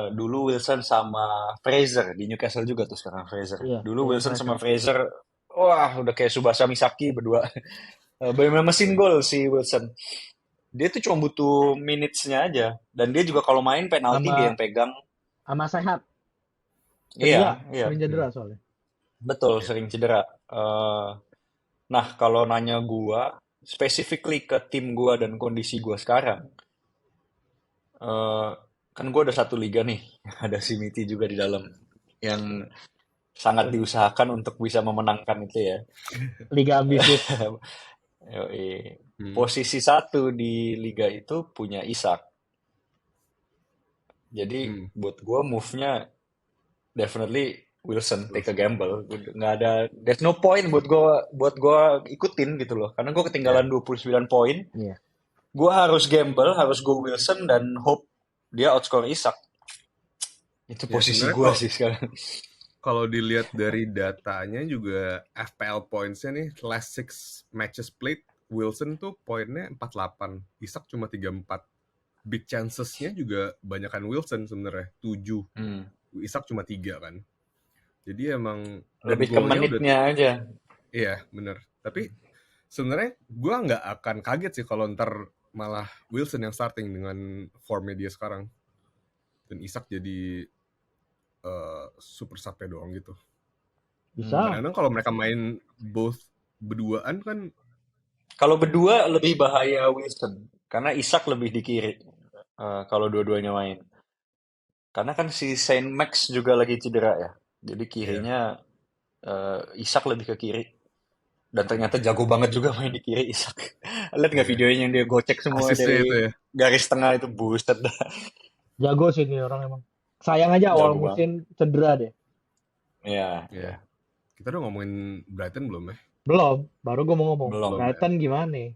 Dulu Wilson sama Fraser di Newcastle juga tuh sekarang Fraser. Dulu Wilson sama Fraser, wah udah kayak Tsubasa Misaki berdua. Benar mesin gol si Wilson. Dia tuh cuma butuh minutes-nya aja. Dan dia juga kalau main penalti dia yang pegang. sama sehat. Iya, Sering cedera soalnya. betul, sering cedera. Nah, kalau nanya gua, specifically ke tim gua dan kondisi gua sekarang, kan gua ada satu liga nih, ada si Miti juga di dalam, yang sangat diusahakan untuk bisa memenangkan itu ya. Liga ambisius. Yoi. Posisi 1 di liga itu punya Isak. Jadi buat gue move-nya definitely Wilson take a gamble. Nggak ada, there's no point buat gue ikutin gitu loh. Karena gue ketinggalan 29 poin. Iya. Gue harus gamble, harus go Wilson dan hope dia outscore Isak. Itu posisi gue sih sekarang. Kalau dilihat dari datanya juga FPL points-nya nih last 6 matches played, Wilson tuh poinnya 48, Isak cuma 34. Big chances-nya juga banyakan Wilson sebenarnya, 7. Isak cuma 3 kan. Jadi emang lebih ke menitnya aja. Iya, bener. Tapi sebenarnya gue nggak akan kaget sih kalau ntar malah Wilson yang starting dengan formnya dia sekarang. Dan Isak jadi super sub-nya doang gitu. Bisa. Kadang kalau mereka main both berduaan kan. Kalau berdua lebih bahaya Wilson. Karena Isak lebih di kiri. Kalau dua-duanya main. Karena kan si Saint Max juga lagi cedera ya. Jadi kirinya Isak lebih ke kiri. Dan ternyata jago banget juga main di kiri Isak. Lihat nggak videonya yang dia gocek semua asisnya dari garis tengah itu, buset dah. Jago sih ini orang emang. Sayang aja awal musim cedera deh. Iya. Kita udah ngomongin Brighton belum ya? Belum, baru gue mau ngomong. Belum, Brighton gimana?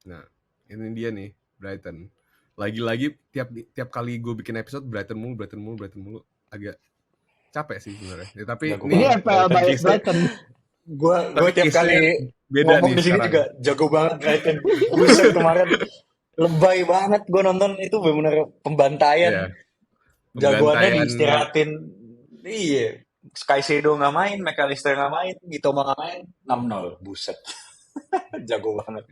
Nah, ini dia nih, Brighton. Lagi-lagi tiap kali gue bikin episode Brighton mulu, agak capek sih sebenarnya. Ya, tapi ini FPL by Brighton. Gue tiap kali ngomong di sini juga jago banget Brighton. Buset, kemarin lebay banget gue nonton itu, benar-benar pembantaian. Jagoannya diistirahatin. Iya. Caicedo nggak main, McAllister nggak main, Mitoma nggak main, 6-0. Buset. Jago banget.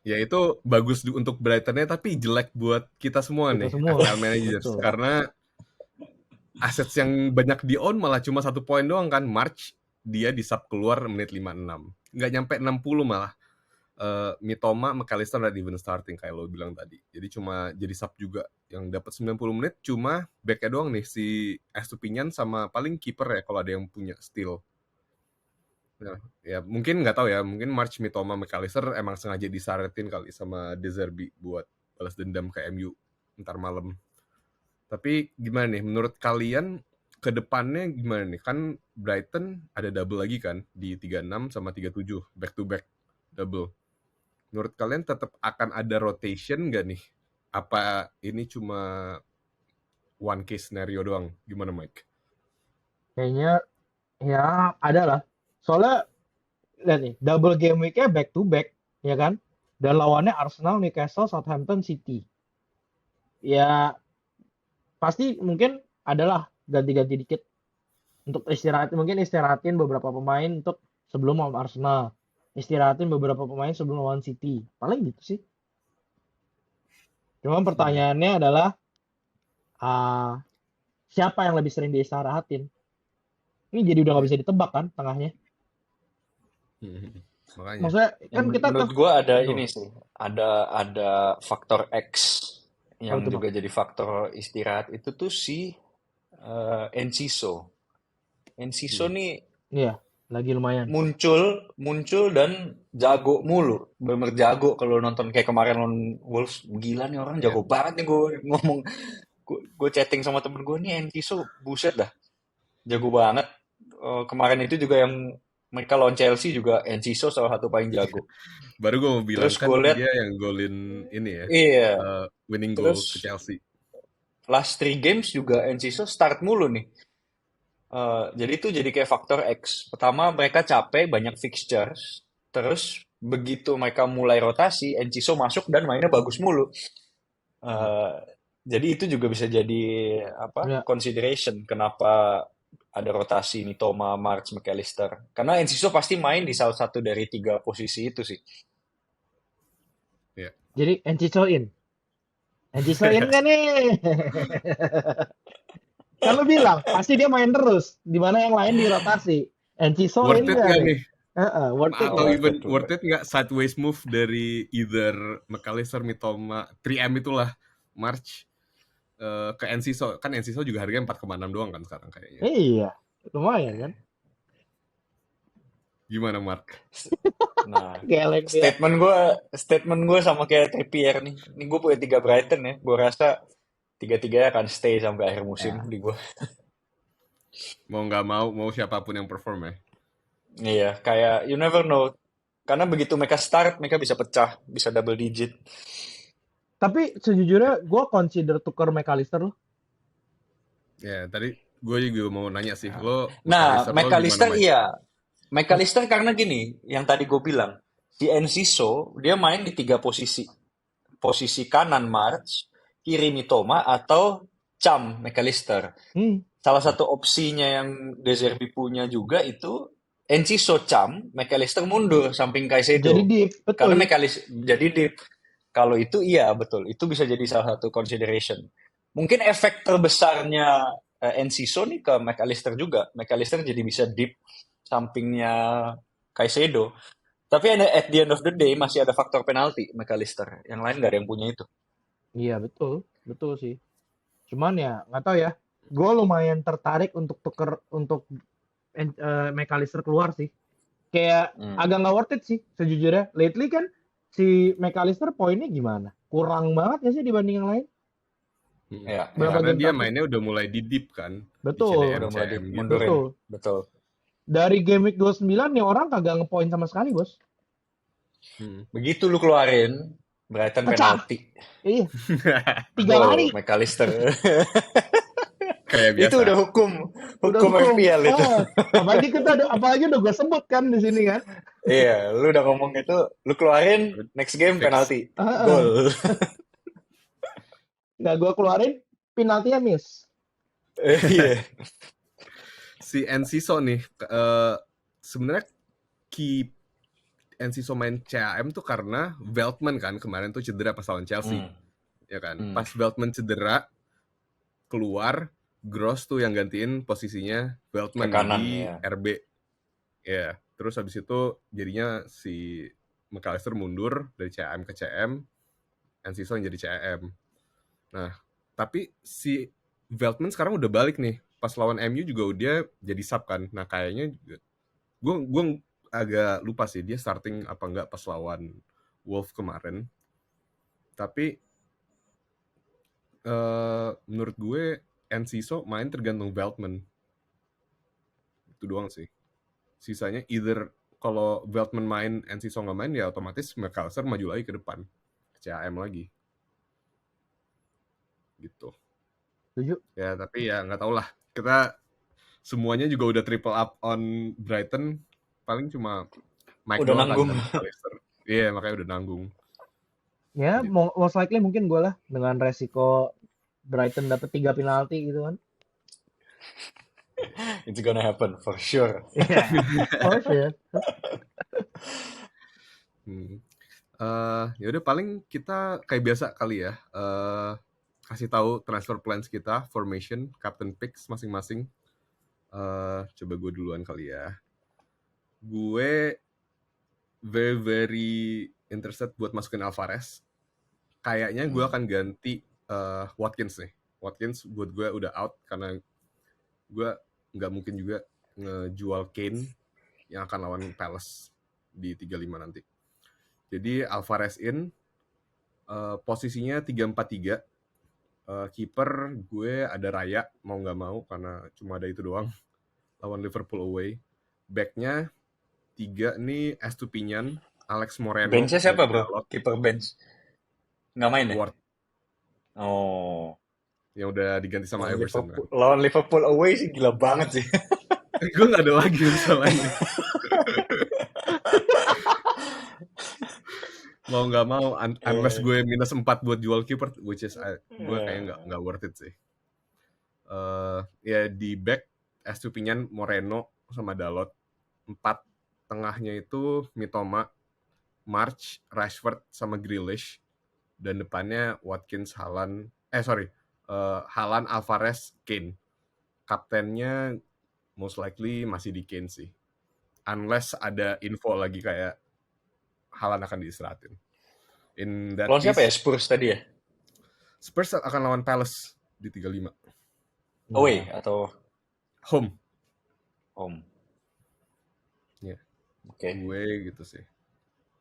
Ya itu bagus untuk Brighton-nya, tapi jelek buat kita semua nih, FPL managers. Betul. Karena assets yang banyak di-own malah cuma 1 poin doang kan. March dia di sub keluar menit 56. Nggak nyampe 60 malah. Mitoma, McAllister dan even starting kayak lo bilang tadi. Jadi cuma jadi sub juga. Yang dapat 90 menit cuma back-nya doang nih, si Estupinian sama paling kiper ya kalau ada yang punya steal. Nah, ya mungkin nggak tahu ya, mungkin March, Mitoma, McAllister emang sengaja disaretin kali sama De Zerbi buat balas dendam ke MU ntar malam. Tapi gimana nih, menurut kalian ke depannya gimana nih? Kan Brighton ada double lagi kan di 36 sama 37, back to back double. Menurut kalian tetap akan ada rotation nggak nih? Apa ini cuma one case scenario doang? Gimana Mike? Kayaknya ya ada lah. Soalnya lihat nih, double game week-nya back to back, ya kan? Dan lawannya Arsenal, Newcastle, Southampton, City. Ya pasti mungkin adalah ganti-ganti dikit untuk istirahatin beberapa pemain untuk sebelum lawan Arsenal, istirahatin beberapa pemain sebelum lawan City, paling gitu sih. Cuma pertanyaannya adalah siapa yang lebih sering diistirahatin? Ini jadi udah nggak bisa ditebak kan tengahnya. Makanya. Maksudnya kan kita menurut gue ada ini sih, ada faktor X yang juga jadi faktor istirahat itu tuh si Enciso. Enciso nih iya, lagi lumayan muncul dan jago mulu, bener jago. Kalau nonton kayak kemarin lawan Wolves, gila nih orang jago banget nih. Gue ngomong, gue chatting sama temen gue nih, Enciso buset dah, jago banget. Kemarin itu juga yang mereka lawan Chelsea juga Enciso salah satu paling jago. Baru gue mau bilang, terus kan liat, dia yang golin ini ya, winning goal ke Chelsea. Last 3 games juga Enciso start mulu nih. Jadi itu jadi kayak faktor X. Pertama mereka capek, banyak fixtures. Terus begitu mereka mulai rotasi, Enciso masuk dan mainnya bagus mulu. Jadi itu juga bisa jadi consideration kenapa ada rotasi Mitoma, March, McAllister. Karena Enciso pasti main di salah satu dari 3 posisi itu sih. Jadi Enciso in. Encisoin kan nih? Kan lu bilang, pasti dia main terus. Di mana yang lain dirotasi. Worth Encisoin it nggak nggak nih? nih? Worth it Atau nggak? Worth even it. worth it nggak sideways move dari either McAllister, Mitoma, 3M itulah, March ke Enciso. Kan Enciso juga harganya 4,6 doang kan sekarang kayaknya. Iya, lumayan kan? Gimana, Mark? Nah, Geleng dia. statement gue sama kayak Trippier nih. Ini gue punya 3 Brighton ya. Gue rasa 3-3 akan stay sampai akhir musim Ya. di gue. Mau nggak mau siapapun yang perform ya. Iya, kayak you never know. Karena begitu mereka start, mereka bisa pecah, bisa double digit. Tapi sejujurnya gue consider tuker McAllister loh. Ya, tadi gue juga mau nanya sih, lo Nah, McAllister lo gimana McAllister main? iya. McAllister karena gini, yang tadi gue bilang, si Enciso dia main di 3 posisi. Posisi kanan March, kiri Mitoma, atau Cham McAllister. Hmm. Salah satu opsinya yang De Zerbi punya juga itu Enciso Cham, McAllister mundur samping Jadi Caicedo. deep, Karena betul. McAllister jadi deep. Kalau itu iya betul, itu bisa jadi salah satu consideration. Mungkin efek terbesarnya Enciso nih ke McAllister juga. McAllister jadi bisa deep sampingnya Caicedo. Tapi at the end of the day masih ada faktor penalti McAllister. Yang lain nggak ada yang punya itu. Iya, betul. Betul sih. Cuman ya, nggak tahu ya. Gue lumayan tertarik untuk tuker, untuk McAllister keluar sih. Kayak agak nggak worth it sih, sejujurnya. Lately kan, si McAllister poinnya gimana? Kurang banget ya sih dibanding yang lain? Ya, Berapa Karena game dia terakhir? mainnya udah mulai di deep kan, di Betul. CDM, udah mulai CM gitu. dimundurin. Betul. Betul. Dari game week 29 nih orang kagak ngepoin sama sekali, Bos. Begitu lu keluarin, Brighton Pecah. penalti. Iya. 3 Gol lari. McAllister. Kayak biasa. Itu udah hukum FPL itu. Apalagi udah gue sebut kan di sini kan. Iya, lu udah ngomong itu, lu keluarin next game Fix. penalti. Gol. Nggak gue keluarin, penaltinya miss. Iya. Si Enciso nih, sebenarnya key Enciso main CAM tuh karena Veltman kan kemarin tuh cedera pas lawan Chelsea. Ya kan? Pas Veltman cedera, keluar, Gross tuh yang gantiin posisinya Veltman di RB. Ya, terus habis itu jadinya si McAllister mundur dari CAM ke CM, Enciso yang jadi CAM. Nah, tapi si Veltman sekarang udah balik nih. Pas lawan MU juga dia jadi sub kan. Nah, kayaknya gue agak lupa sih dia starting apa enggak pas lawan Wolf kemarin. Tapi menurut gue Enciso main tergantung Veltman. Itu doang sih. Sisanya either kalau Veltman main, Enciso nggak main, ya otomatis McAllister maju lagi ke depan. CAM lagi. Gitu. Setuju. Ya, tapi ya nggak tau lah. Kita semuanya juga udah triple up on Brighton. Paling cuma Mike udah doang nanggung. kan McAllister. Iya, makanya udah nanggung. Ya, most likely mungkin gue lah. Dengan resiko Brighton dapat 3 penalti gitu kan. It's gonna happen for sure. Yeah, for sure. Ya udah paling kita kayak biasa kali ya, kasih tahu transfer plans kita, formation, captain picks masing-masing. Coba gue duluan kali ya. Gue very interested buat masukin Alvarez. Kayaknya gue akan ganti Watkins nih. Watkins buat gue udah out karena gue nggak mungkin juga ngejual Kane yang akan lawan Palace di 35 nanti. Jadi Alvarez in, posisinya 3-4-3. Kiper gue ada Raya, mau nggak mau karena cuma ada itu doang. Lawan Liverpool away. Backnya 3 nih Estupiñán, Alex Moreno. Benchnya siapa bro? Kiper bench? Nggak main ya? Ward. Oh. Yang udah diganti sama Everson. Kan? Lawan Liverpool away sih gila banget sih. Gue nggak ada lagi masalahnya. Mau nggak mau, unless gue minus 4 buat jual keeper, which is gue kayaknya nggak worth it sih. Ya di back Estupiñán, Moreno sama Dalot. 4 tengahnya itu Mitoma, March, Rashford sama Grealish. dan depannya Watkins, Haaland, Haaland, Alvarez, Kane. Kaptennya most likely masih di Kane sih. Unless ada info lagi kayak Haaland akan diistirahatin. In that Lawan siapa ya? case, Spurs tadi ya? Spurs akan lawan Palace di 35. Away atau Home. home? Ya, Oke. gue gitu sih.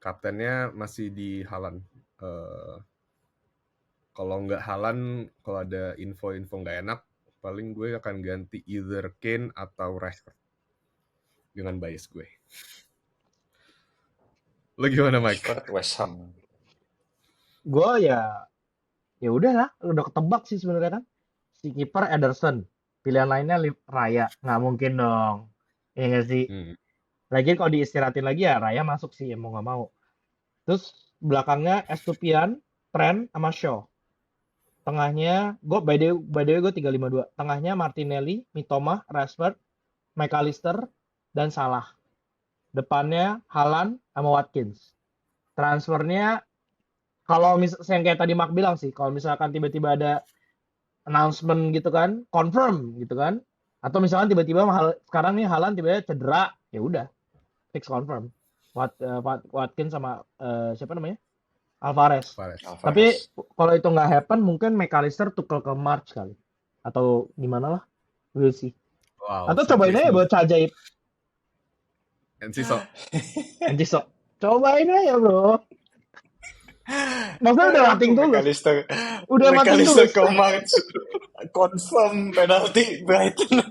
Kaptennya masih di Haaland. Kalau nggak Haaland, kalau ada info-info nggak enak, paling gue akan ganti either Kane atau Rashford. Dengan bias gue. Lo gimana, Mike? Rashford, West Ham. Gue ya udah lah, udah ketebak sih sebenarnya kan. Si kiper Ederson, pilihan lainnya Raya, nggak mungkin dong, ya nggak sih? Lagi kalau diistirahatin lagi ya Raya masuk sih, mau nggak mau. Terus belakangnya Estupian, Trent sama Shaw. Tengahnya gue by the way gue 352. Tengahnya Martinelli, Mitoma, Rashford, McAllister dan Salah. Depannya Haaland sama Watkins. Transfernya kalau yang kayak tadi Mark bilang sih, kalau misalkan tiba-tiba ada announcement gitu kan, confirm gitu kan, atau misalkan tiba-tiba sekarang nih Haaland tiba-tiba cedera, ya udah fix confirm. Watkins sama siapa namanya? Alvarez. Tapi kalau itu nggak happen, mungkin McAllister tukel ke March kali, atau gimana lah, we'll see. Wow, atau cobain aja buat cajaib. Enciso. Cobain aja bro. Maksudnya udah mating tulus. Udah mating tulus. Ke March. Confirm penalti Brighton.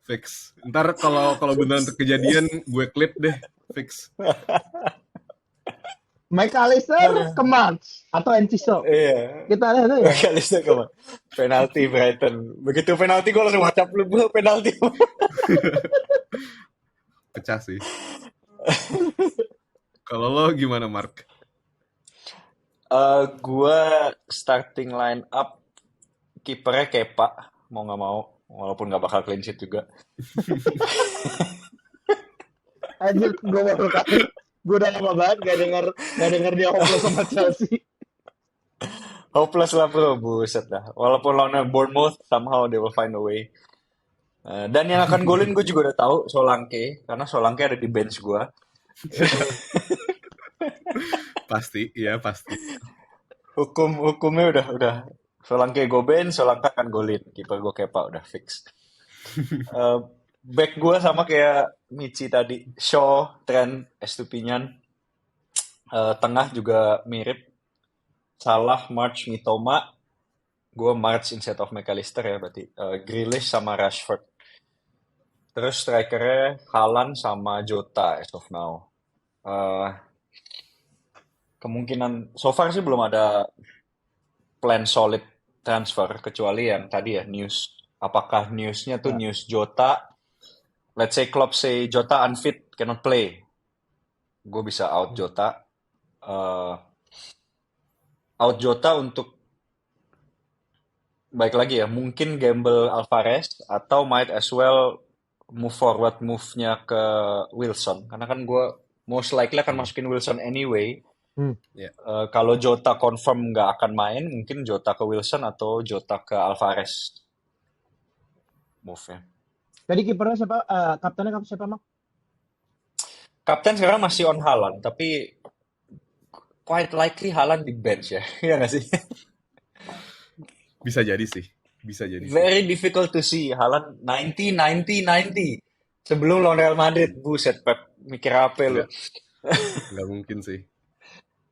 Fix. Ntar kalau beneran kejadian, gue klip deh. Fix. McAllister ke March atau Enciso. Iya. Kita lihat aja. McAllister ke March. Penalti Brighton. Begitu penalti gue langsung WhatsApp lu, penalti. Pecah sih. Kalau lo gimana, Mark? Gue starting line up kipernya Kepa, mau nggak mau, walaupun nggak bakal clean sheet juga. Anjir, gue baru kali. Gue udah lama banget gak denger dia hopeless sama Chelsea. Hopeless lah bro, buset dah. Walaupun lawannya Bournemouth, somehow they will find a way. Dan yang akan golin gue juga udah tahu, Solanke, karena Solanke ada di bench gue. Pasti, iya pasti. Hukumnya udah. Solanke go bench, Solanke akan golin. Kiper gue Kepa udah fix. Back gue sama kayak Michi tadi, Shaw, Trent, Estupiñán. Tengah juga mirip, Salah, March, Mitoma. Gue March instead of McAllister ya berarti. Grealish sama Rashford. Terus strikernya Haaland sama Jota as of now. Kemungkinan so far sih belum ada plan solid transfer kecuali yang tadi ya news. Apakah newsnya tuh news Jota? Let's say Klopp say Jota unfit, cannot play. Gue bisa out Jota. Out Jota untuk baik lagi ya, mungkin gamble Alvarez atau might as well move forward move-nya ke Wilson. Karena kan gue most likely akan masukin Wilson anyway. Kalau Jota confirm nggak akan main, mungkin Jota ke Wilson atau Jota ke Alvarez move-nya. Jadi kipernya siapa? Kaptennya siapa, Mak? Kapten sekarang masih on Haaland, tapi quite likely Haaland di bench ya. Iya nggak sih? Bisa jadi sih. Very difficult to see Haaland 90. Sebelum lawan Real Madrid, buset Pep, mikir apa lu? Nggak mungkin sih.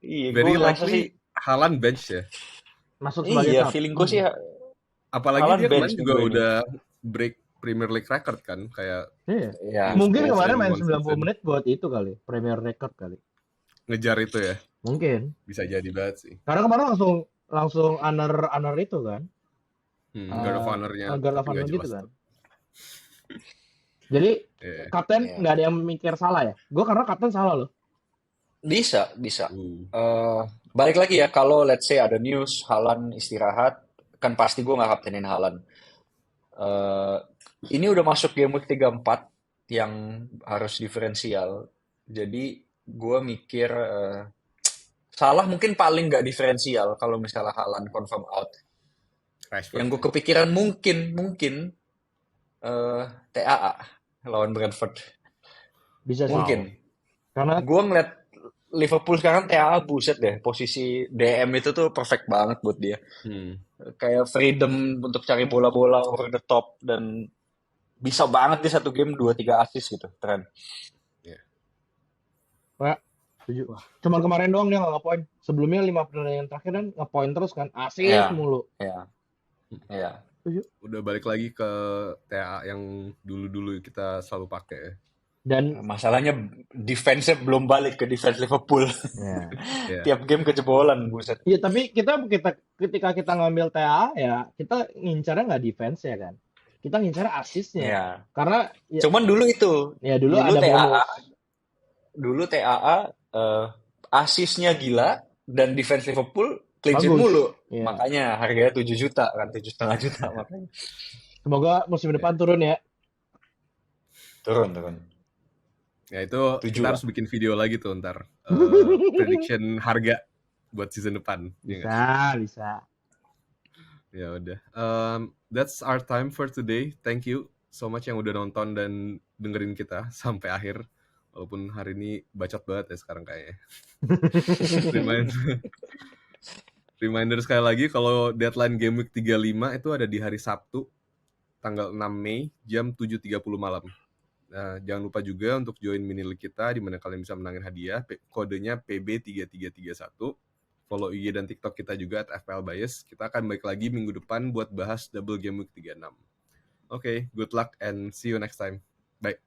Iya, very likely Haaland bench ya. Masuk sebagai iya, feeling gue sih. Apalagi dia kemarin juga udah break Premier League record kan, kayak. Iya. Mungkin kemarin main 90 menit buat itu kali, Premier record kali. Ngejar itu ya. Mungkin. Bisa jadi banget sih. Karena kemarin langsung honor itu kan. Guard of Honor-nya. Guard of Honor gitu kan. Jadi kapten nggak ada yang mikir salah ya? Gue karena kapten salah loh. Bisa. Balik lagi ya, kalau let's say ada news Haaland istirahat, kan pasti gue nggak kaptenin Haaland. Ini udah masuk game week 34 yang harus diferensial. Jadi gue mikir Salah mungkin paling nggak diferensial kalau misalnya Haaland confirm out. Rashford. Yang gue kepikiran mungkin TAA lawan Brentford. Bisa sih. Mungkin. Karena Gue ngeliat Liverpool sekarang TAA buset deh. Posisi DM itu tuh perfect banget buat dia. Kayak freedom untuk cari bola-bola over the top. Dan bisa banget di satu game 2-3 assist gitu. Keren. Wah, setuju. Cuman kemarin doang dia nggak nge-point. Sebelumnya 5 pertandingan terakhir kan nge-point terus kan. Assist mulu. Iya. Udah balik lagi ke TAA yang dulu-dulu kita selalu pakai ya. Dan masalahnya defense-nya belum balik ke defense Liverpool. Tiap game kejebolan, buset. Iya, tapi ketika kita ngambil TAA ya, kita ngincarnya nggak defense ya kan. Kita ngincarnya assist-nya. Iya. Karena cuman dulu itu. Ya dulu ada TAA, bonus. Dulu TAA assist-nya gila dan defense Liverpool clean sheet mulu. Makanya harganya 7 juta kan, 7,5 juta makanya. Semoga musim depan turun ya. Turun. Ya itu kita harus bikin video lagi tuh ntar. Prediction harga buat season depan. Bisa. Ya udah. That's our time for today. Thank you so much yang udah nonton dan dengerin kita sampai akhir. Walaupun hari ini bacot banget ya sekarang kayaknya. Reminder sekali lagi kalau deadline Game Week 35 itu ada di hari Sabtu tanggal 6 Mei jam 7.30 malam. Nah, jangan lupa juga untuk join mini league kita di mana kalian bisa menangin hadiah. Kodenya PB3331. Follow IG dan TikTok kita juga @FPLBias. Kita akan balik lagi minggu depan buat bahas double Game Week 36. Okay, good luck and see you next time. Bye.